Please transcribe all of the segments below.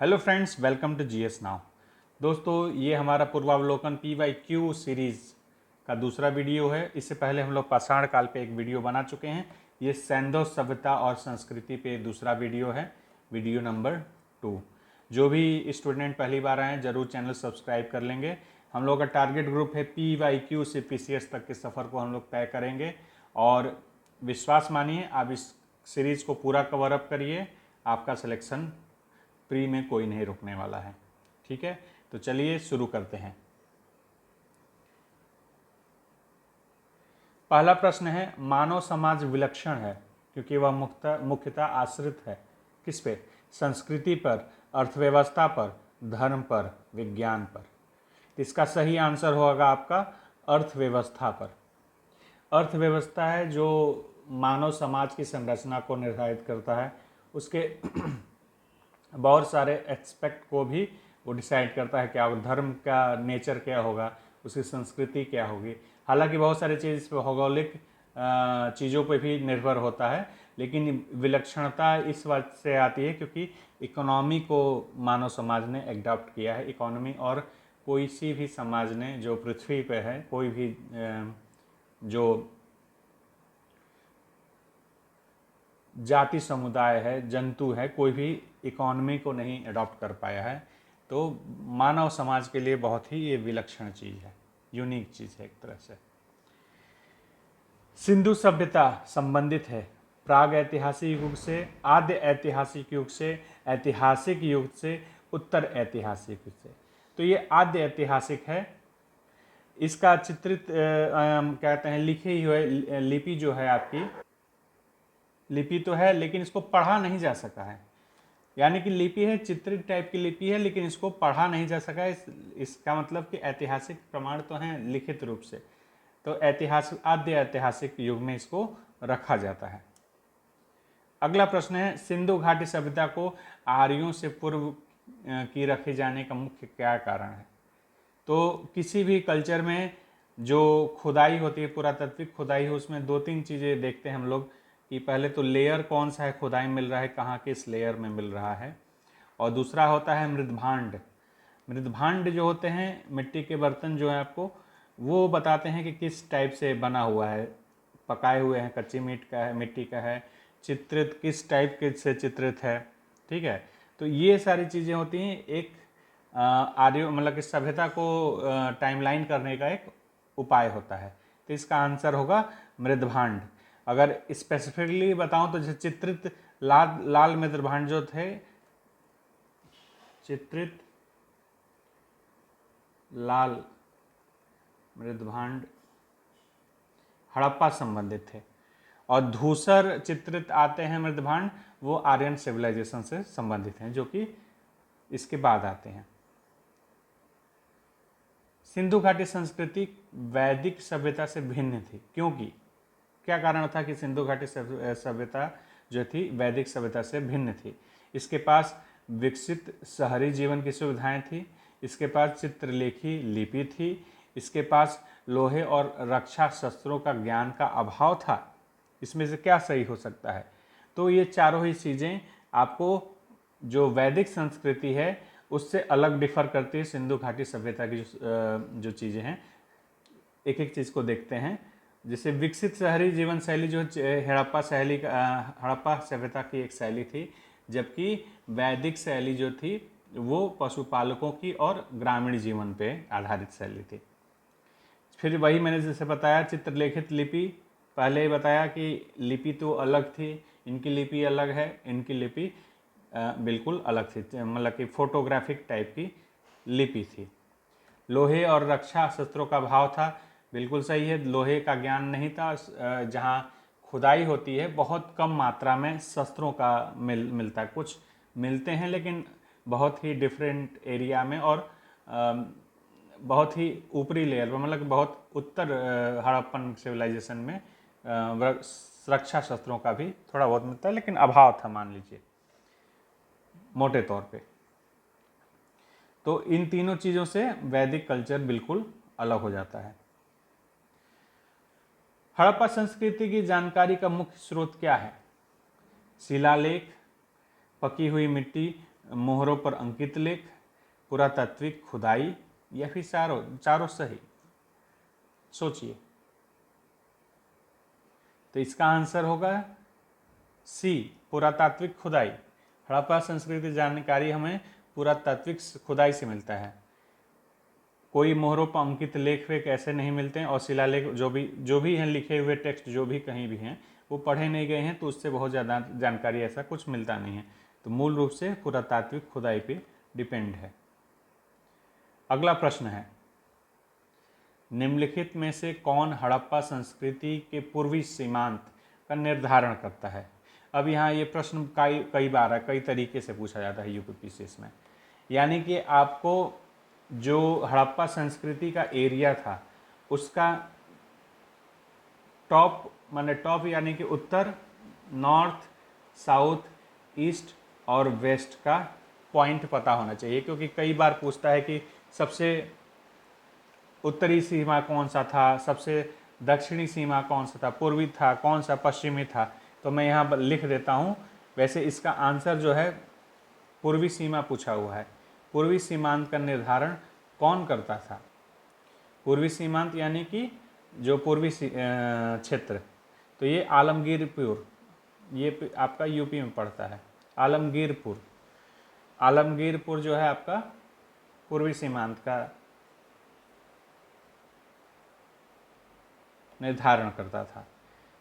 Hello friends, welcome to GS now. दोस्तों, ये हमारा पूर्वावलोकन PYQ सीरीज़ का दूसरा वीडियो है। इससे पहले हम लोग पाषाण काल पे एक वीडियो बना चुके हैं। ये सैंधव सभ्यता और संस्कृति पे दूसरा वीडियो है, वीडियो नंबर 2। जो भी स्टूडेंट पहली बार आए हैं ज़रूर चैनल सब्सक्राइब कर लेंगे। हम लोग का टारगेट ग्रुप है PYQ से PCS तक के सफ़र को हम लोग तय करेंगे और विश्वास मानिए आप इस सीरीज़ को पूरा कवर अप करिए, आपका सिलेक्शन प्री में कोई नहीं रुकने वाला है। ठीक है, तो चलिए शुरू करते हैं। पहला प्रश्न है, मानव समाज विलक्षण है क्योंकि वह मुख्यतः आश्रित है किस पे? संस्कृति पर, अर्थव्यवस्था पर, धर्म पर, विज्ञान पर। इसका सही आंसर होगा आपका अर्थव्यवस्था पर। अर्थव्यवस्था है जो मानव समाज की संरचना को निर्धारित करता है, उसके बहुत सारे एस्पेक्ट को भी वो डिसाइड करता है। क्या धर्म का नेचर क्या होगा, उसकी संस्कृति क्या होगी। हालांकि बहुत सारी चीज़ भौगोलिक चीज़ों पर भी निर्भर होता है, लेकिन विलक्षणता इस बात से आती है क्योंकि इकोनॉमी को मानव समाज ने एडॉप्ट किया है। इकोनॉमी और कोई सी भी समाज ने जो पृथ्वी पे है, कोई भी जो जाति समुदाय है, जंतु है, कोई भी इकोनॉमी को नहीं अडॉप्ट कर पाया है। तो मानव समाज के लिए बहुत ही ये विलक्षण चीज़ है, यूनिक चीज़ है एक तरह से। सिंधु सभ्यता संबंधित है प्राग ऐतिहासिक युग से, आद्य ऐतिहासिक युग से, ऐतिहासिक युग से, उत्तर ऐतिहासिक युग से। तो ये आद्य ऐतिहासिक है। इसका चित्रित कहते हैं लिखी हुई लिपि जो है आपकी, लिपि तो है लेकिन इसको पढ़ा नहीं जा सका है। यानी कि लिपि है, चित्रित टाइप की लिपि है, लेकिन इसको पढ़ा नहीं जा सका है। इसका मतलब कि ऐतिहासिक प्रमाण तो हैं लिखित रूप से, तो ऐतिहासिक आद्य ऐतिहासिक युग में इसको रखा जाता है। अगला प्रश्न है, सिंधु घाटी सभ्यता को आर्यों से पूर्व की रखे जाने का मुख्य क्या कारण है? तो किसी भी कल्चर में जो खुदाई होती है, पुरातात्विक खुदाई है, उसमें दो तीन चीज़ें देखते हैं हम लोग कि पहले तो लेयर कौन सा है, खुदाई मिल रहा है कहाँ के इस लेयर में मिल रहा है, और दूसरा होता है मृदभांड। मृदभांड जो होते हैं मिट्टी के बर्तन जो है आपको वो बताते हैं कि किस टाइप से बना हुआ है, पकाए हुए हैं, कच्ची मीट का है, मिट्टी का है, चित्रित किस टाइप के से चित्रित है। ठीक है, तो ये सारी चीज़ें होती हैं एक आर्य मतलब कि सभ्यता को टाइमलाइन करने का एक उपाय होता है। तो इसका आंसर होगा मृदभांड। अगर स्पेसिफिकली बताऊं तो जैसे चित्रित लाल मृदभांड जो थे, चित्रित लाल मृदभांड हड़प्पा संबंधित थे, और धूसर चित्रित आते हैं मृदभांड, वो आर्यन सिविलाइजेशन से संबंधित हैं जो कि इसके बाद आते हैं। सिंधु घाटी संस्कृति वैदिक सभ्यता से भिन्न थी क्योंकि क्या कारण था कि सिंधु घाटी सभ्यता जो थी वैदिक सभ्यता से भिन्न थी? इसके पास विकसित शहरी जीवन की सुविधाएं थी, इसके पास चित्रलेखी लिपि थी, इसके पास लोहे और रक्षा शस्त्रों का ज्ञान का अभाव था। इसमें से क्या सही हो सकता है? तो ये चारों ही चीज़ें आपको जो वैदिक संस्कृति है उससे अलग डिफर करती है सिंधु घाटी सभ्यता की जो चीज़ें हैं। एक एक चीज़ को देखते हैं। जैसे विकसित शहरी जीवन शैली जो हड़प्पा सभ्यता की एक शैली थी, जबकि वैदिक शैली जो थी वो पशुपालकों की और ग्रामीण जीवन पे आधारित शैली थी। फिर वही मैंने जैसे बताया चित्रलेखित लिपि, पहले ही बताया कि लिपि तो अलग थी, इनकी लिपि अलग है, इनकी लिपि बिल्कुल अलग थी, मतलब कि फोटोग्राफिक टाइप की लिपि थी। लोहे और रक्षा शस्त्रों का भाव था, बिल्कुल सही है, लोहे का ज्ञान नहीं था। जहाँ खुदाई होती है बहुत कम मात्रा में शस्त्रों का मिलता है, कुछ मिलते हैं लेकिन बहुत ही डिफरेंट एरिया में और बहुत ही ऊपरी लेयर पर, मतलब बहुत उत्तर हड़प्पन सिविलाइजेशन में रक्षा शस्त्रों का भी थोड़ा बहुत मिलता है, लेकिन अभाव था मान लीजिए मोटे तौर पे। तो इन तीनों चीज़ों से वैदिक कल्चर बिल्कुल अलग हो जाता है। हड़प्पा संस्कृति की जानकारी का मुख्य स्रोत क्या है? शिलालेख, पकी हुई मिट्टी, मोहरों पर अंकित लेख, पुरातात्विक खुदाई, या फिर चारों सही? सोचिए। तो इसका आंसर होगा सी, पुरातात्विक खुदाई। हड़प्पा संस्कृति जानकारी हमें पुरातात्विक खुदाई से मिलता है। कोई मोहरों पर अंकित लेख वेख ऐसे नहीं मिलते हैं, और शिलालेख जो भी हैं लिखे हुए टेक्स्ट जो भी कहीं भी हैं वो पढ़े नहीं गए हैं, तो उससे बहुत ज़्यादा जानकारी ऐसा कुछ मिलता नहीं है। तो मूल रूप से पुरातात्विक खुदाई पे डिपेंड है। अगला प्रश्न है, निम्नलिखित में से कौन हड़प्पा संस्कृति के पूर्वी सीमांत का निर्धारण करता है? अब यहाँ ये प्रश्न कई बार कई तरीके से पूछा जाता है यूपीपीसीएस में। यानी कि आपको जो हड़प्पा संस्कृति का एरिया था उसका टॉप यानी कि उत्तर, नॉर्थ, साउथ, ईस्ट और वेस्ट का पॉइंट पता होना चाहिए, क्योंकि कई बार पूछता है कि सबसे उत्तरी सीमा कौन सा था, सबसे दक्षिणी सीमा कौन सा था, पूर्वी था, कौन सा पश्चिमी था। तो मैं यहाँ लिख देता हूँ। वैसे इसका आंसर जो है पूर्वी सीमा पूछा हुआ है। पूर्वी सीमांत का निर्धारण कौन करता था? पूर्वी सीमांत यानी कि जो पूर्वी क्षेत्र, तो ये आलमगीरपुर, ये आपका यूपी में पड़ता है। आलमगीरपुर जो है आपका पूर्वी सीमांत का निर्धारण करता था।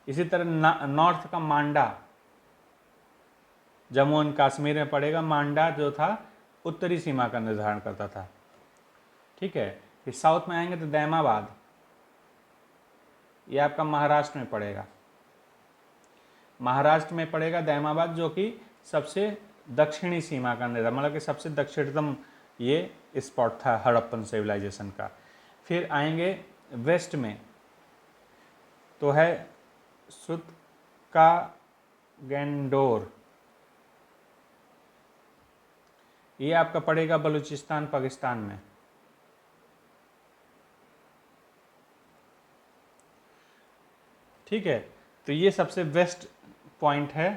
इसी तरह नॉर्थ का मांडा, जम्मू एंड कश्मीर में पड़ेगा। मांडा जो था उत्तरी सीमा का निर्धारण करता था। ठीक है। फिर साउथ में आएंगे तो दैमाबाद, ये आपका महाराष्ट्र में पड़ेगा। महाराष्ट्र में पड़ेगा दैमाबाद, जो कि सबसे दक्षिणी सीमा का निर्धारण, मतलब कि सबसे दक्षिणतम ये स्पॉट था हड़प्पन सिविलाइजेशन का। फिर आएंगे वेस्ट में, तो है सुत्कागेंडोर, ये आपका पड़ेगा बलूचिस्तान पाकिस्तान में। ठीक है। तो ये सबसे वेस्ट पॉइंट है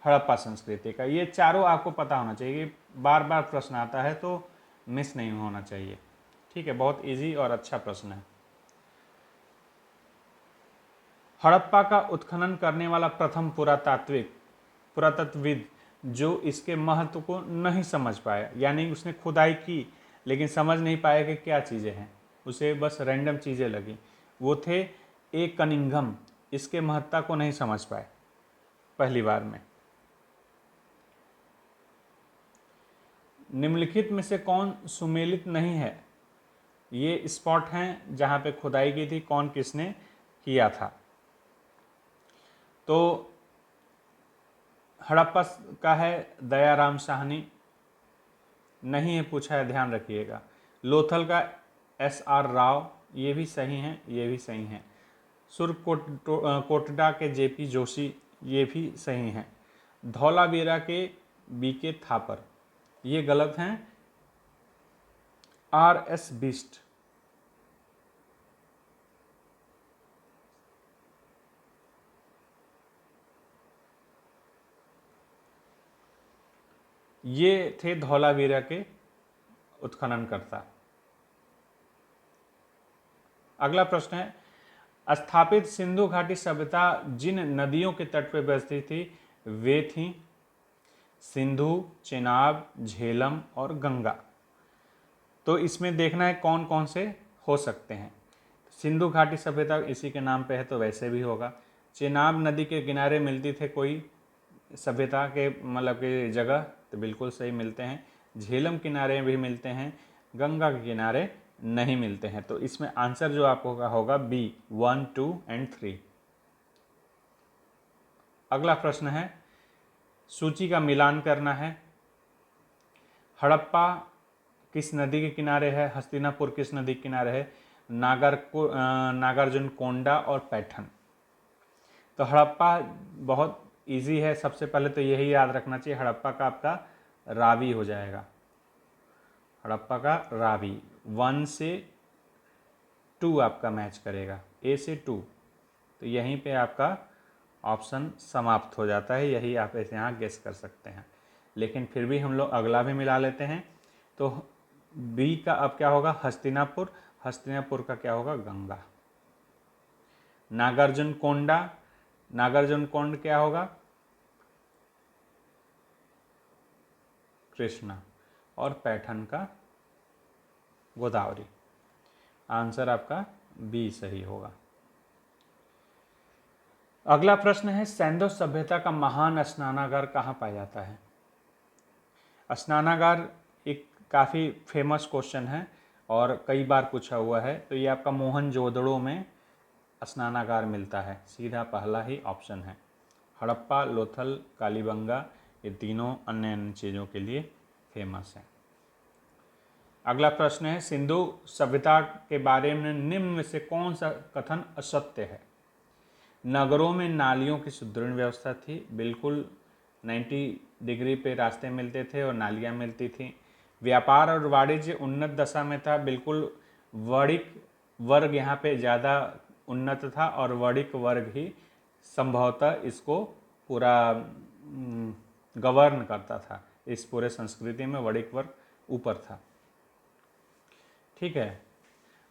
हड़प्पा संस्कृति का। ये चारों आपको पता होना चाहिए, बार बार प्रश्न आता है तो मिस नहीं होना चाहिए। ठीक है, बहुत इजी और अच्छा प्रश्न है। हड़प्पा का उत्खनन करने वाला प्रथम पुरातत्वविद जो इसके महत्व को नहीं समझ पाया, यानी उसने खुदाई की लेकिन समझ नहीं पाया कि क्या चीज़ें हैं, उसे बस रैंडम चीज़ें लगी, वो थे ए कनिंघम। इसके महत्ता को नहीं समझ पाए पहली बार में। निम्नलिखित में से कौन सुमेलित नहीं है? ये स्पॉट हैं जहाँ पे खुदाई की थी, कौन किसने किया था। तो हड़प्पा का है दयाराम साहनी, नहीं है पूछा है, ध्यान रखिएगा। लोथल का SR राव, ये भी सही हैं, ये भी सही हैं। सुरकोटडा के JP जोशी, ये भी सही हैं। धौलावीरा के BK थापर, ये गलत हैं। RS बिस्ट, ये थे धौलावीरा के उत्खननकर्ता। अगला प्रश्न है, स्थापित सिंधु घाटी सभ्यता जिन नदियों के तट पर बसती थी वे थीं सिंधु, चेनाब, झेलम और गंगा। तो इसमें देखना है कौन कौन से हो सकते हैं। सिंधु घाटी सभ्यता इसी के नाम पे है तो वैसे भी होगा। चेनाब नदी के किनारे मिलती थे कोई सभ्यता के मतलब के जगह, तो बिल्कुल सही मिलते हैं। झेलम किनारे भी मिलते हैं, गंगा के किनारे नहीं मिलते हैं। तो इसमें आंसर जो आपको होगा B 1, 2 और 3। अगला प्रश्न है, सूची का मिलान करना है। हड़प्पा किस नदी के किनारे है? हस्तिनापुर किस नदी के किनारे है? नागार्जुन कोंडा और पैठन। तो हड़प्पा बहुत इजी है, सबसे पहले तो यही याद रखना चाहिए, हड़प्पा का आपका रावी हो जाएगा। हड़प्पा का रावी 1 से 2 आपका मैच करेगा, A से 2। तो यहीं पे आपका ऑप्शन समाप्त हो जाता है, यही आप ऐसे यहाँ गेस कर सकते हैं। लेकिन फिर भी हम लोग अगला भी मिला लेते हैं। तो बी का अब क्या होगा, हस्तिनापुर, हस्तिनापुर का क्या होगा, गंगा। नागार्जुन कोंडा, नागार्जुन कोंड क्या होगा, कृष्णा, और पैठन का गोदावरी। आंसर आपका बी सही होगा। अगला प्रश्न है, सैंधव सभ्यता का महान स्नानागार कहाँ पाया जाता है। स्नानागार एक काफ़ी फेमस क्वेश्चन है और कई बार पूछा हुआ है। तो ये आपका मोहनजोदड़ो में स्नानागार मिलता है, सीधा पहला ही ऑप्शन है। हड़प्पा, लोथल, कालीबंगा, ये तीनों अन्य अन्य चीज़ों के लिए फेमस हैं। अगला प्रश्न है, सिंधु सभ्यता के बारे में निम्न में से कौन सा कथन असत्य है। नगरों में नालियों की सुदृढ़ व्यवस्था थी, बिल्कुल 90 डिग्री पे रास्ते मिलते थे और नालियाँ मिलती थीं। व्यापार और वाणिज्य उन्नत दशा में था, बिल्कुल वणिक वर्ग यहाँ पे ज़्यादा उन्नत था और वणिक वर्ग ही संभवतः इसको पूरा गवर्न करता था। इस पूरे संस्कृति में वणिक वर्ग ऊपर था। ठीक है,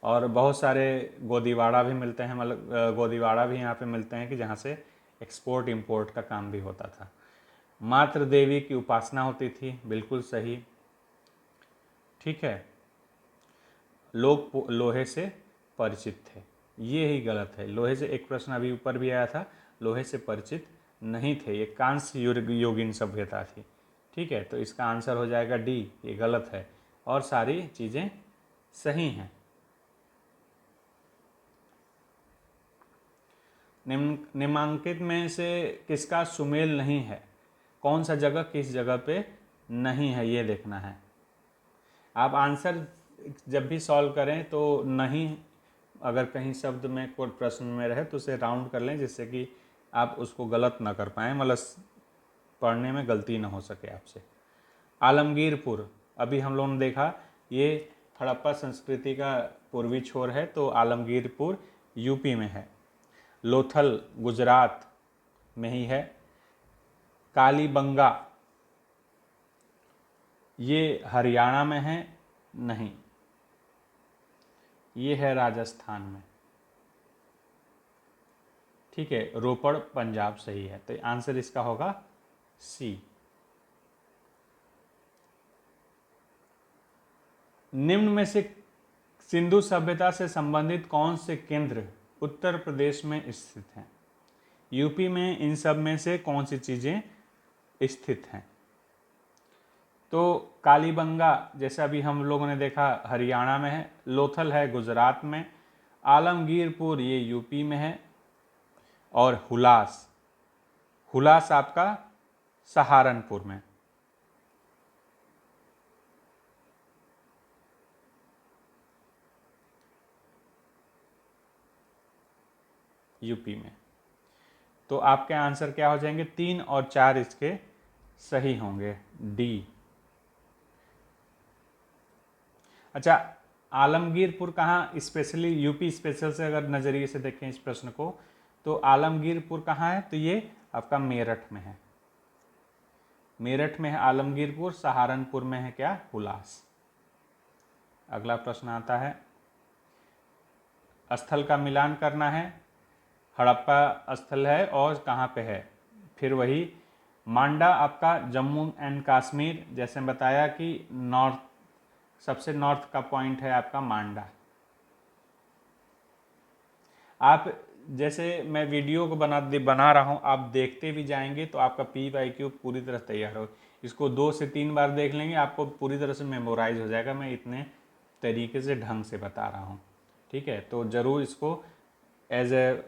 और बहुत सारे गोदीवाड़ा भी मिलते हैं, मतलब गोदीवाड़ा भी यहाँ पे मिलते हैं कि जहाँ से एक्सपोर्ट इंपोर्ट का काम भी होता था। मातृ देवी की उपासना होती थी, बिल्कुल सही। ठीक है, लोग लोहे से परिचित थे, ये ही गलत है। लोहे से एक प्रश्न अभी ऊपर भी आया था, लोहे से परिचित नहीं थे, ये कांस्य युगीन सभ्यता थी। ठीक है, तो इसका आंसर हो जाएगा डी, ये गलत है और सारी चीज़ें सही हैं। निम्नांकित में से किसका सुमेल नहीं है, कौन सा जगह किस जगह पे नहीं है, ये देखना है। आप आंसर जब भी सॉल्व करें तो नहीं, अगर कहीं शब्द में कोई प्रश्न में रहे तो उसे राउंड कर लें, जिससे कि आप उसको गलत ना कर पाएँ, मतलब पढ़ने में गलती ना हो सके आपसे। आलमगीरपुर, अभी हम लोगों ने देखा ये हड़प्पा संस्कृति का पूर्वी छोर है, तो आलमगीरपुर यूपी में है। लोथल गुजरात में ही है। कालीबंगा ये हरियाणा में है, नहीं, ये है राजस्थान में। ठीक है, रोपड़ पंजाब सही है, तो आंसर इसका होगा सी। निम्न में से सिंधु सभ्यता से संबंधित कौन से केंद्र उत्तर प्रदेश में स्थित हैं। यूपी में इन सब में से कौन सी चीज़ें स्थित हैं। तो कालीबंगा जैसा भी हम लोगों ने देखा हरियाणा में है, लोथल है गुजरात में, आलमगीरपुर ये यूपी में है, और हुलास, हुलास आपका सहारनपुर में। यूपी में। तो आपके आंसर क्या हो जाएंगे, 3 और 4 इसके सही होंगे, डी। अच्छा, आलमगीरपुर कहाँ, स्पेशली यूपी स्पेशल से अगर नज़रिए से देखें इस प्रश्न को, तो आलमगीरपुर कहाँ है, तो ये आपका मेरठ में है। मेरठ में है आलमगीरपुर, सहारनपुर में है क्या, हुलास। अगला प्रश्न आता है, स्थल का मिलान करना है। हड़प्पा स्थल है और कहाँ पे है, फिर वही मांडा आपका जम्मू एंड कश्मीर, जैसे बताया कि नॉर्थ, सबसे नॉर्थ का पॉइंट है आपका मांडा। आप जैसे मैं वीडियो को बना रहा हूँ, आप देखते भी जाएंगे तो आपका PYQ पूरी तरह तैयार हो। इसको 2 से 3 बार देख लेंगे, आपको पूरी तरह से मेमोराइज हो जाएगा। मैं इतने तरीके से ढंग से बता रहा हूँ। ठीक है, तो ज़रूर इसको एज ए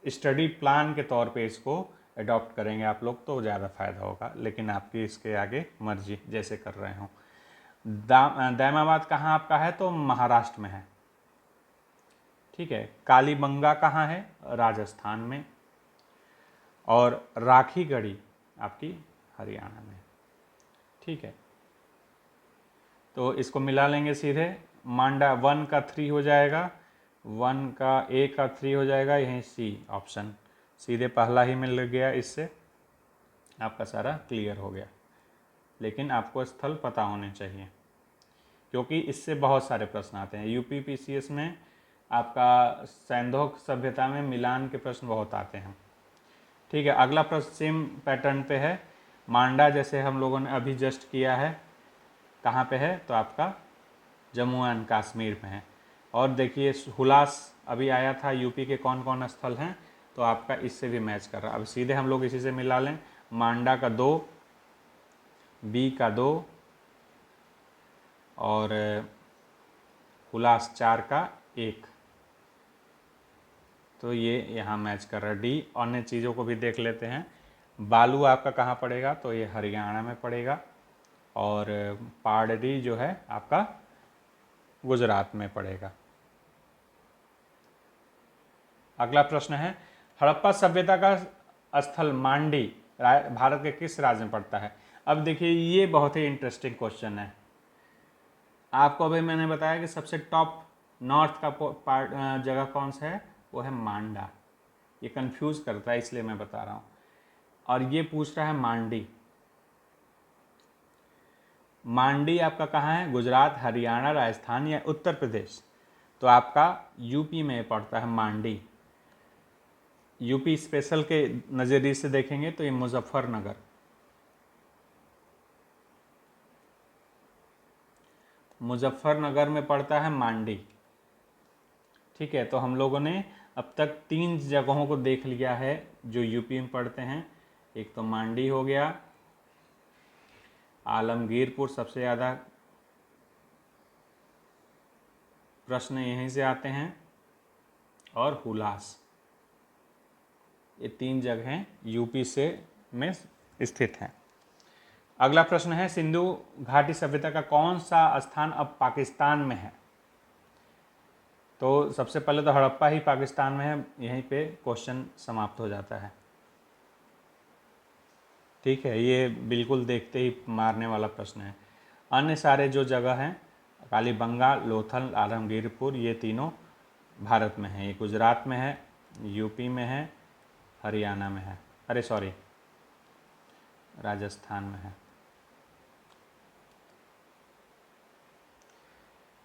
स्टडी प्लान के तौर पे इसको अडॉप्ट करेंगे आप लोग तो ज़्यादा फ़ायदा होगा, लेकिन आपकी इसके आगे मर्जी, जैसे कर रहे हो। दैमाबाद कहाँ आपका है, तो महाराष्ट्र में है। ठीक है, कालीबंगा कहाँ है, राजस्थान में, और राखीगढ़ी आपकी हरियाणा में। ठीक है, तो इसको मिला लेंगे सीधे, मांडा 1 का 3 हो जाएगा, 1 का A का 3 हो जाएगा, यहीं सी ऑप्शन सीधे पहला ही मिल गया, इससे आपका सारा क्लियर हो गया। लेकिन आपको स्थल पता होने चाहिए, क्योंकि इससे बहुत सारे प्रश्न आते हैं। यूपीपीसीएस में आपका सैंधोक सभ्यता में मिलान के प्रश्न बहुत आते हैं। ठीक है, अगला प्रश्न सेम पैटर्न पे है। मांडा जैसे हम लोगों ने अभी जस्ट किया है, कहाँ पे है, तो आपका जम्मू एंड कश्मीर में है। और देखिए हुलास अभी आया था, यूपी के कौन कौन स्थल हैं, तो आपका इससे भी मैच कर रहा है। अब सीधे हम लोग इसी से मिला लें। मांडा का 2, बी का 2 और हुलास 4 का 1, तो ये यहाँ मैच कर रहा है। डी। अन्य चीज़ों को भी देख लेते हैं। बालू आपका कहाँ पड़ेगा, तो ये हरियाणा में पड़ेगा, और पारडी जो है आपका गुजरात में पड़ेगा। अगला प्रश्न है, हड़प्पा सभ्यता का स्थल मांडी भारत के किस राज्य में पड़ता है। अब देखिए ये बहुत ही इंटरेस्टिंग क्वेश्चन है। आपको अभी मैंने बताया कि सबसे टॉप नॉर्थ का पार्ट जगह कौन सा है, वो है मांडा। ये कंफ्यूज करता है इसलिए मैं बता रहा हूँ। और ये पूछ रहा है मांडी। मांडी आपका कहाँ है, गुजरात, हरियाणा, राजस्थान या उत्तर प्रदेश, तो आपका यूपी में पड़ता है मांडी। यूपी स्पेशल के नज़रिए से देखेंगे तो ये मुजफ्फरनगर, मुजफ्फरनगर में पड़ता है मांडी। ठीक है, तो हम लोगों ने अब तक 3 जगहों को देख लिया है जो यूपी में पड़ते हैं। एक तो मांडी हो गया, आलमगीरपुर, सबसे ज़्यादा प्रश्न यहीं से आते हैं, और हुलास। ये 3 जगहें यूपी से में स्थित हैं। अगला प्रश्न है, सिंधु घाटी सभ्यता का कौन सा स्थान अब पाकिस्तान में है। तो सबसे पहले तो हड़प्पा ही पाकिस्तान में है, यहीं पे क्वेश्चन समाप्त हो जाता है। ठीक है, ये बिल्कुल देखते ही मारने वाला प्रश्न है। अन्य सारे जो जगह हैं, कालीबंगा, लोथल, आलमगीरपुर, ये तीनों भारत में हैं। ये गुजरात में है, यूपी में है, हरियाणा में है, अरे सॉरी राजस्थान में है।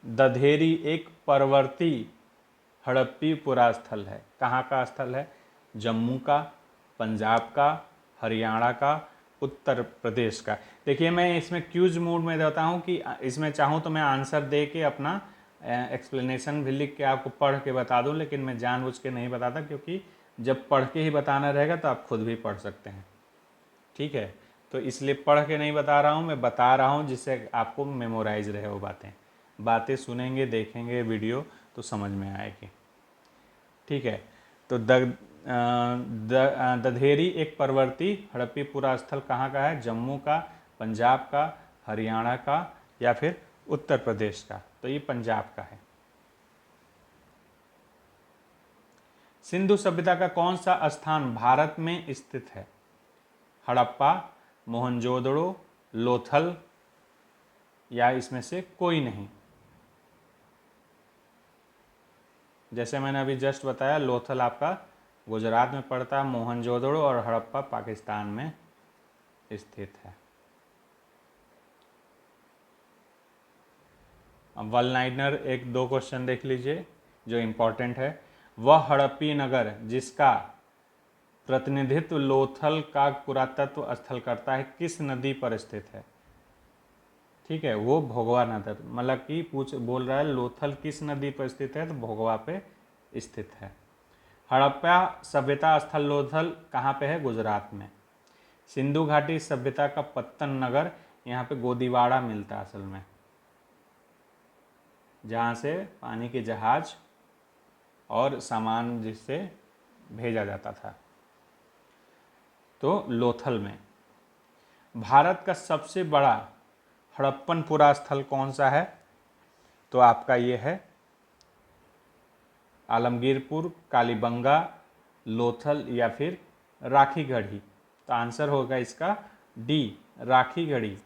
दधेरी एक परवर्ती हड़प्पी पुरास्थल है। कहाँ का स्थल है, जम्मू का, पंजाब का, हरियाणा का, उत्तर प्रदेश का। देखिए मैं इसमें क्यूज मूड में रहता हूँ कि इसमें चाहूँ तो मैं आंसर दे के अपना एक्सप्लेनेशन भी लिख के आपको पढ़ के बता दूँ, लेकिन मैं जानबूझ के नहीं बताता, क्योंकि जब पढ़ के ही बताना रहेगा तो आप खुद भी पढ़ सकते हैं। ठीक है, तो इसलिए पढ़ के नहीं बता रहा हूँ, मैं बता रहा हूँ जिससे आपको मेमोराइज रहे वो बातें सुनेंगे, देखेंगे वीडियो तो समझ में आएगी। ठीक है, तो दधेरी एक परवर्ती हड़प्पी पुरा स्थल कहाँ का है, जम्मू का, पंजाब का, हरियाणा का या फिर उत्तर प्रदेश का, तो ये पंजाब का है। सिंधु सभ्यता का कौन सा स्थान भारत में स्थित है, हड़प्पा, मोहनजोदड़ो, लोथल या इसमें से कोई नहीं। जैसे मैंने अभी जस्ट बताया, लोथल आपका गुजरात में पड़ता है, मोहनजोदड़ो और हड़प्पा पाकिस्तान में स्थित है। अब वन लाइनर एक 2 क्वेश्चन देख लीजिए जो इम्पोर्टेंट है। वह हड़प्पी नगर जिसका प्रतिनिधित्व लोथल का पुरातत्व स्थल करता है किस नदी पर स्थित है। ठीक है, वो भोगवा नदी, मतलब कि बोल रहा है लोथल किस नदी पर स्थित है, तो भोगवा पे स्थित है। हड़प्पा सभ्यता स्थल लोथल कहाँ पे है, गुजरात में। सिंधु घाटी सभ्यता का पत्तन नगर, यहाँ पे गोदीवाड़ा मिलता है असल में, जहाँ से पानी के जहाज और सामान जिससे भेजा जाता था, तो लोथल में। भारत का सबसे बड़ा हड़प्पन पुरा स्थल कौन सा है, तो आपका ये है आलमगीरपुर, कालीबंगा, लोथल या फिर राखीगढ़ी। तो आंसर होगा इसका डी, राखीगढ़ी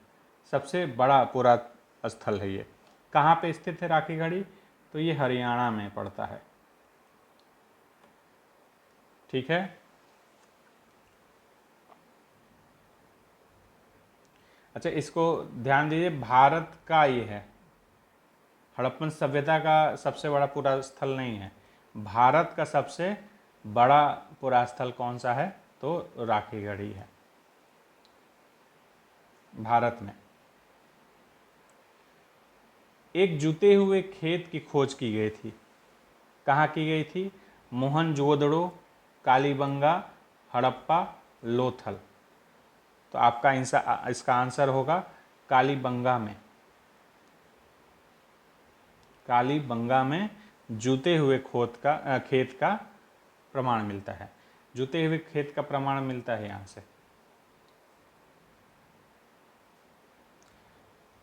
सबसे बड़ा पुरा स्थल है। ये कहाँ पे स्थित है राखीगढ़ी, तो ये हरियाणा में पड़ता है। ठीक है, अच्छा, इसको ध्यान दीजिए, भारत का ये है, हड़प्पन सभ्यता का सबसे बड़ा पुरा स्थल नहीं है। भारत का सबसे बड़ा पुरा स्थल कौन सा है? तो राखीगढ़ी है भारत में। एक जूते हुए खेत की खोज की गई थी। कहाँ की गई थी? मोहनजोदड़ो, कालीबंगा, हड़प्पा, लोथल। तो आपका इसका आंसर होगा कालीबंगा में। कालीबंगा में जूते हुए खेत का प्रमाण मिलता है। जूते हुए खेत का प्रमाण मिलता है यहाँ से।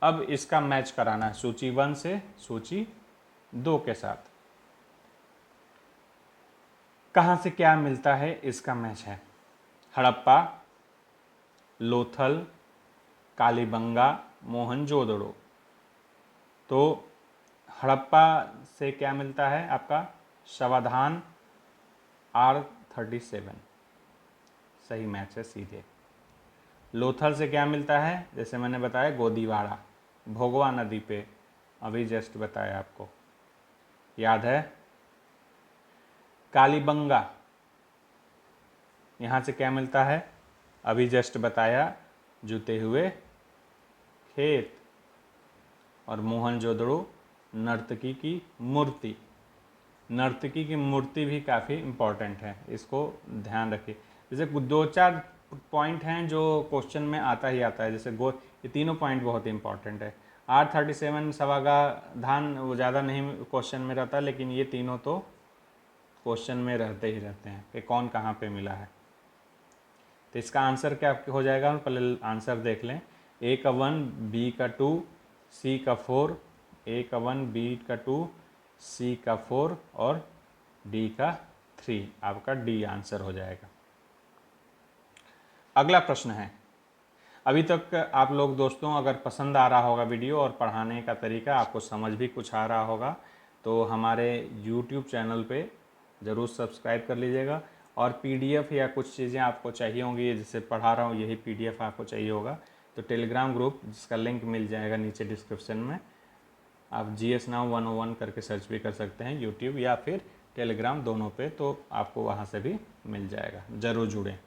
अब इसका मैच कराना है सूची 1 से सूची 2 के साथ। कहाँ से क्या मिलता है इसका मैच है। हड़प्पा, लोथल, कालीबंगा, मोहनजोदड़ो। तो हड़प्पा से क्या मिलता है? आपका शवाधान R37 सही मैच है सीधे। लोथल से क्या मिलता है? जैसे मैंने बताया गोदीवाड़ा, भोगवा नदी पे, अभी जस्ट बताया आपको, याद है। कालीबंगा, यहाँ से क्या मिलता है? अभी जस्ट बताया, जूते हुए खेत। और मोहनजोदड़ो नर्तकी की मूर्ति। नर्तकी की मूर्ति भी काफ़ी इम्पॉर्टेंट है, इसको ध्यान रखिए। जैसे 2-4 पॉइंट हैं जो क्वेश्चन में आता ही आता है, जैसे ये तीनों पॉइंट बहुत इंपॉर्टेंट है। R37 शवाधान वो ज़्यादा नहीं क्वेश्चन में रहता, लेकिन ये तीनों तो क्वेश्चन में रहते ही रहते हैं कि कौन कहाँ पे मिला है। तो इसका आंसर क्या हो जाएगा? हम पहले आंसर देख लें। A का 1, B का 2, C का 4, A का 1, B का 2, C का 4 और D का 3। आपका D आंसर हो जाएगा। अगला प्रश्न है। अभी तक आप लोग दोस्तों अगर पसंद आ रहा होगा वीडियो और पढ़ाने का तरीका आपको समझ भी कुछ आ रहा होगा, तो हमारे YouTube चैनल पे ज़रूर सब्सक्राइब कर लीजिएगा। और PDF या कुछ चीज़ें आपको चाहिए होंगी, जिससे पढ़ा रहा हूँ यही PDF आपको चाहिए होगा, तो टेलीग्राम ग्रुप जिसका लिंक मिल जाएगा नीचे डिस्क्रिप्शन में, आप GS Now 101 करके सर्च भी कर सकते हैं YouTube या फिर टेलीग्राम, दोनों पे, तो आपको वहाँ से भी मिल जाएगा। ज़रूर जुड़ें।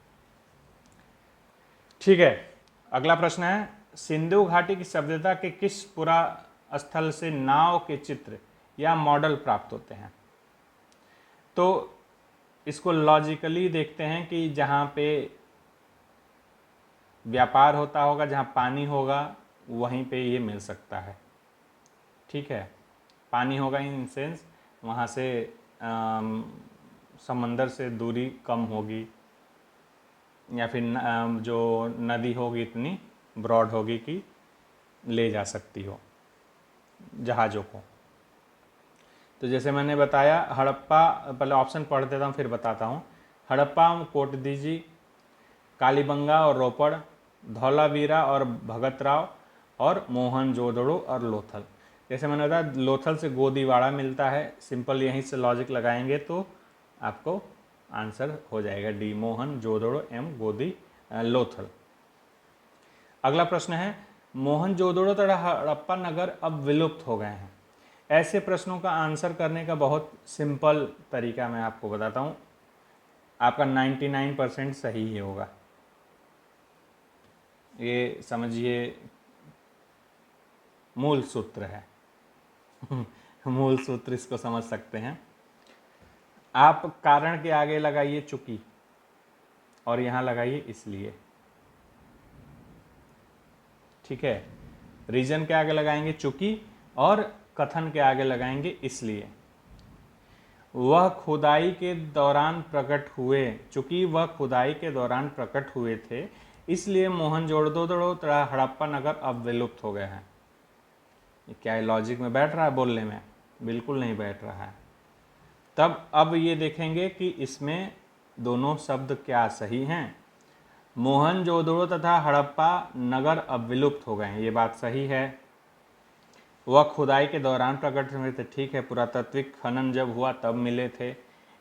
ठीक है, अगला प्रश्न है, सिंधु घाटी की सभ्यता के किस पुरा स्थल से नाव के चित्र या मॉडल प्राप्त होते हैं? तो इसको लॉजिकली देखते हैं कि जहाँ पे व्यापार होता होगा, जहाँ पानी होगा, वहीं पे ये मिल सकता है। ठीक है, पानी होगा इन सेंस वहाँ से समंदर से दूरी कम होगी, या फिर जो नदी होगी इतनी ब्रॉड होगी कि ले जा सकती हो जहाज़ों को। तो जैसे मैंने बताया हड़प्पा, पहले ऑप्शन पढ़ देता हूँ फिर बताता हूँ। हड़प्पा, कोटदीजी, कालीबंगा और रोपड़, धौलावीरा और भगतराव, और मोहनजोदड़ो और लोथल। जैसे मैंने बताया लोथल से गोदीवाड़ा मिलता है, सिंपल यहीं से लॉजिक लगाएंगे तो आपको आंसर हो जाएगा डी, मोहनजोदड़ो एम गोदी लोथल। अगला प्रश्न है, मोहनजोदड़ो तथा हड़प्पा नगर अब विलुप्त हो गए हैं। ऐसे प्रश्नों का आंसर करने का बहुत सिंपल तरीका मैं आपको बताता हूँ, आपका 99% सही ही होगा। ये समझिए मूल सूत्र है मूल सूत्र इसको समझ सकते हैं आप। कारण के आगे लगाइए चूंकि, और यहाँ लगाइए इसलिए। ठीक है, रीजन के आगे लगाएंगे चूंकि और कथन के आगे लगाएंगे इसलिए। वह खुदाई के दौरान प्रकट हुए, चूंकि वह खुदाई के दौरान प्रकट हुए थे, इसलिए मोहनजोदड़ो तथा हड़प्पा नगर अब विलुप्त हो गए हैं। क्या ये लॉजिक में बैठ रहा है? बोलने में बिल्कुल नहीं बैठ रहा है। तब अब ये देखेंगे कि इसमें दोनों शब्द क्या सही हैं। मोहनजोदड़ो तथा हड़प्पा नगर अब विलुप्त हो गए हैं, ये बात सही है। वह खुदाई के दौरान प्रकट हुए थे, ठीक है, पुरातात्विक खनन जब हुआ तब मिले थे,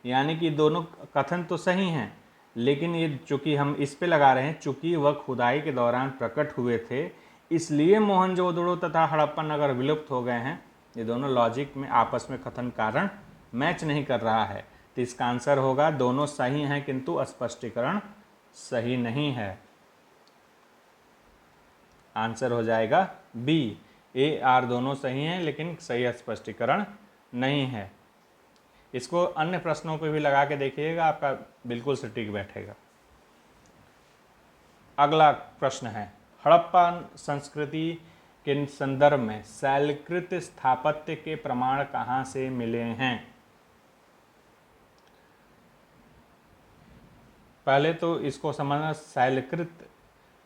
यानी कि दोनों कथन तो सही हैं। लेकिन ये चूंकि हम इस पे लगा रहे हैं, चूंकि वह खुदाई के दौरान प्रकट हुए थे, इसलिए मोहनजोदड़ो तथा हड़प्पा नगर विलुप्त हो गए हैं। ये दोनों लॉजिक में आपस में कथन कारण मैच नहीं कर रहा है, तो इसका आंसर होगा दोनों सही हैं किंतु स्पष्टीकरण सही नहीं है। आंसर हो जाएगा बी, ए आर दोनों सही हैं लेकिन सही स्पष्टीकरण नहीं है। इसको अन्य प्रश्नों पे भी लगा के देखिएगा, आपका बिल्कुल सटीक बैठेगा। अगला प्रश्न है, हड़प्पा संस्कृति के संदर्भ में शैलकृत स्थापत्य के प्रमाण कहाँ से मिले हैं? पहले तो इसको समझना, शैलकृत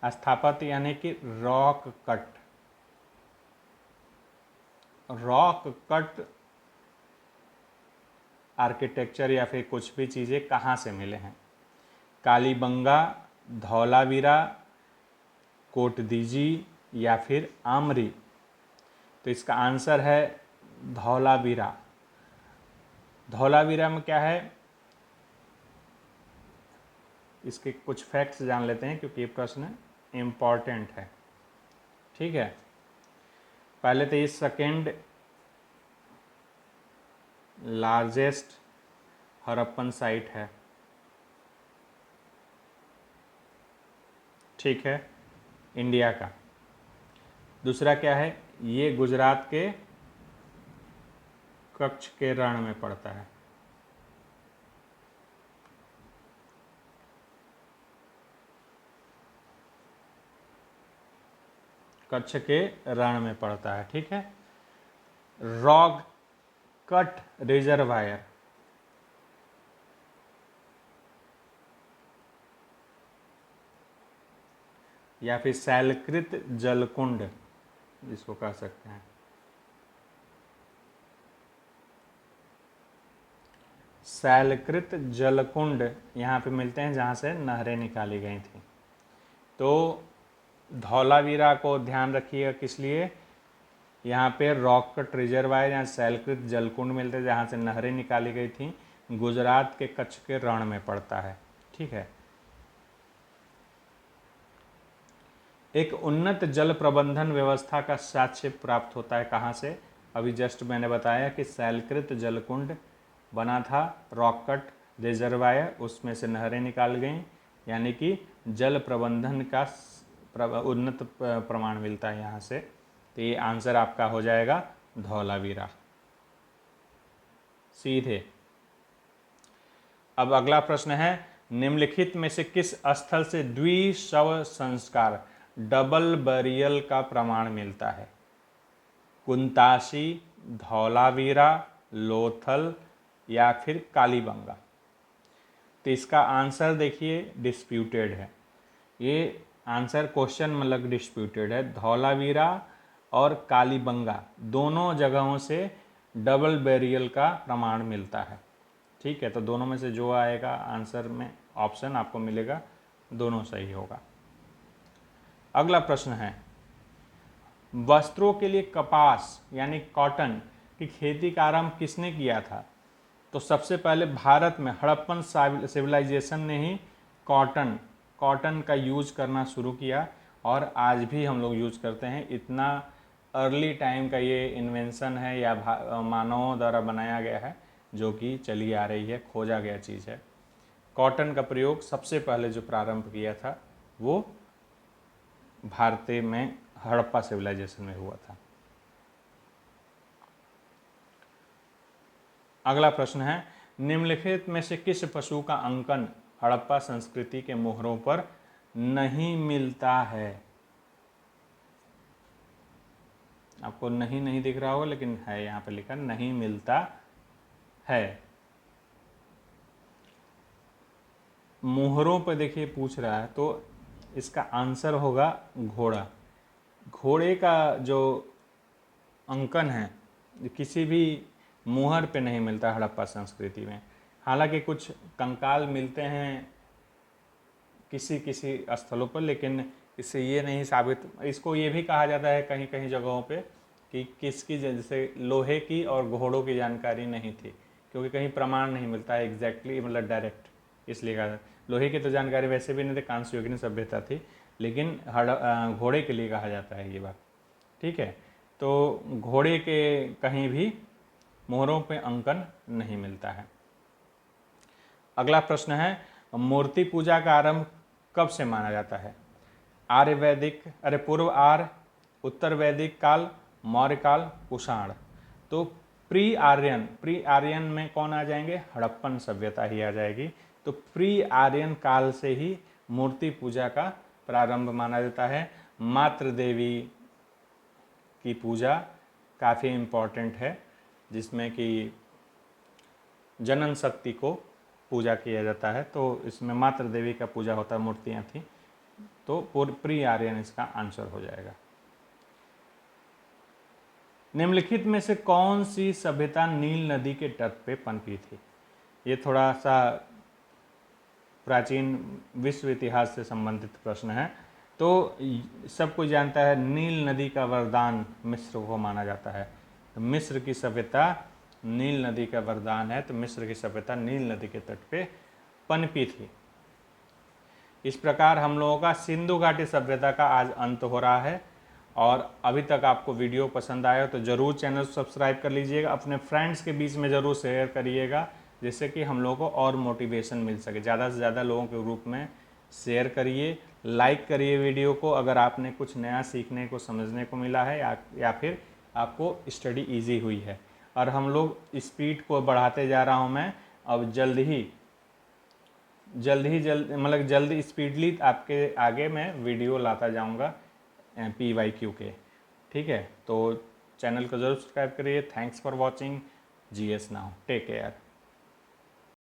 स्थापत्य यानी कि रॉक कट आर्किटेक्चर या फिर कुछ भी चीज़ें कहाँ से मिले हैं? कालीबंगा, धौलावीरा, कोटदीजी या फिर आमरी? तो इसका आंसर है धौलावीरा। धौलावीरा में क्या है, इसके कुछ फैक्ट्स जान लेते हैं क्योंकि ये प्रश्न इम्पॉर्टेंट है। ठीक है, पहले तो ये सेकेंड लार्जेस्ट हड़प्पन साइट है। ठीक है, इंडिया का। दूसरा क्या है, ये गुजरात के कच्छ के रण में पड़ता है। कच्छ के रण में पड़ता है। ठीक है, रॉक कट रिजर्वायर, या फिर शैलकृत जलकुंड जिसको कह सकते हैं। शैलकृत जलकुंड यहाँ पे मिलते हैं जहाँ से नहरें निकाली गई थी। तो धौलावीरा को ध्यान रखिएगा, किस लिए, यहाँ पे रॉक कट रिजर्वायर या शैलकृत जलकुंड मिलते हैं जहाँ से नहरें निकाली गई थी, गुजरात के कच्छ के रण में पड़ता है। ठीक है, एक उन्नत जल प्रबंधन व्यवस्था का साक्ष्य प्राप्त होता है कहाँ से? अभी जस्ट मैंने बताया कि शैलकृत जलकुंड बना था, रॉक कट रिजर्वायर, उसमें से नहरें निकाल गई, यानी कि जल प्रबंधन का उन्नत प्रमाण मिलता है यहाँ से। तो ये आंसर आपका हो जाएगा धौलावीरा सीधे। अब अगला प्रश्न है, निम्नलिखित में से किस स्थल से द्विशव संस्कार डबल बरियल का प्रमाण मिलता है? कुंताशी, धौलावीरा, लोथल या फिर कालीबंगा? तो इसका आंसर देखिए डिस्प्यूटेड है। ये आंसर क्वेश्चन मतलब डिस्प्यूटेड है। धौलावीरा और कालीबंगा दोनों जगहों से डबल बैरियल का प्रमाण मिलता है। ठीक है, तो दोनों में से जो आएगा आंसर में ऑप्शन आपको मिलेगा, दोनों सही होगा। अगला प्रश्न है, वस्त्रों के लिए कपास यानी कॉटन की खेती का आरंभ किसने किया था? तो सबसे पहले भारत में हड़प्पन सिविलाइजेशन ने ही कॉटन का यूज करना शुरू किया, और आज भी हम लोग यूज करते हैं। इतना अर्ली टाइम का ये इन्वेंशन है या मानवों द्वारा बनाया गया है, जो कि चली आ रही है, खोजा गया चीज़ है। कॉटन का प्रयोग सबसे पहले जो प्रारंभ किया था वो भारतीय में हड़प्पा सिविलाइजेशन में हुआ था। अगला प्रश्न है, निम्नलिखित में से किस पशु का अंकन हड़प्पा संस्कृति के मोहरों पर नहीं मिलता है? आपको नहीं दिख रहा होगा, लेकिन है यहाँ पे लिखा नहीं मिलता है। मोहरों पर देखिए पूछ रहा है, तो इसका आंसर होगा घोड़ा। घोड़े का जो अंकन है किसी भी मोहर पे नहीं मिलता हड़प्पा संस्कृति में। हालांकि कुछ कंकाल मिलते हैं किसी किसी स्थलों पर, लेकिन इससे ये नहीं साबित, इसको ये भी कहा जाता है कहीं कहीं जगहों पे कि किसकी, जैसे लोहे की और घोड़ों की जानकारी नहीं थी, क्योंकि कहीं प्रमाण नहीं मिलता है एग्जैक्टली, मतलब डायरेक्ट, इसलिए कहा। लोहे की तो जानकारी वैसे भी नहीं थी, कांस्ययुगीन सभ्यता थी, लेकिन घोड़े के लिए कहा जाता है ये बात, ठीक है। तो घोड़े के कहीं भी मोहरों पे अंकन नहीं मिलता है। अगला प्रश्न है, मूर्ति पूजा का आरंभ कब से माना जाता है? आर्य वैदिक, अरे पूर्व आर्य, उत्तर वैदिक काल, मौर्य काल, कुषाण। तो प्री आर्यन में कौन आ जाएंगे? हड़प्पन सभ्यता ही आ जाएगी। तो प्री आर्यन काल से ही मूर्ति पूजा का प्रारंभ माना जाता है। मातृ देवी की पूजा काफ़ी इम्पॉर्टेंट है, जिसमें कि जनन शक्ति को पूजा किया जाता है, तो इसमें मातृ देवी का पूजा होता है, मूर्तियाँ थी। तो प्री आर्यन इसका आंसर हो जाएगा। निम्नलिखित में से कौन सी सभ्यता नील नदी के तट पे पनपी थी? ये थोड़ा सा प्राचीन विश्व इतिहास से संबंधित प्रश्न है। तो सब कोई जानता है नील नदी का वरदान मिस्र को माना जाता है। तो मिस्र की सभ्यता नील नदी का वरदान है, तो मिस्र की सभ्यता नील नदी के तट पे पनपी थी। इस प्रकार हम लोगों का सिंधु घाटी सभ्यता का आज अंत हो रहा है। और अभी तक आपको वीडियो पसंद आया तो ज़रूर चैनल सब्सक्राइब कर लीजिएगा, अपने फ्रेंड्स के बीच में ज़रूर शेयर करिएगा, जिससे कि हम लोगों को और मोटिवेशन मिल सके। ज़्यादा से ज़्यादा लोगों के ग्रुप में शेयर करिए, लाइक करिए वीडियो को अगर आपने कुछ नया सीखने को समझने को मिला है या फिर आपको स्टडी ईजी हुई है। और हम लोग स्पीड को बढ़ाते जा रहा हूँ मैं, अब जल्द मतलब जल्द स्पीडली आपके आगे मैं वीडियो लाता जाऊँगा PYQ के, ठीक है। तो चैनल को ज़रूर सब्सक्राइब करिए। Thanks for watching GS now, take care.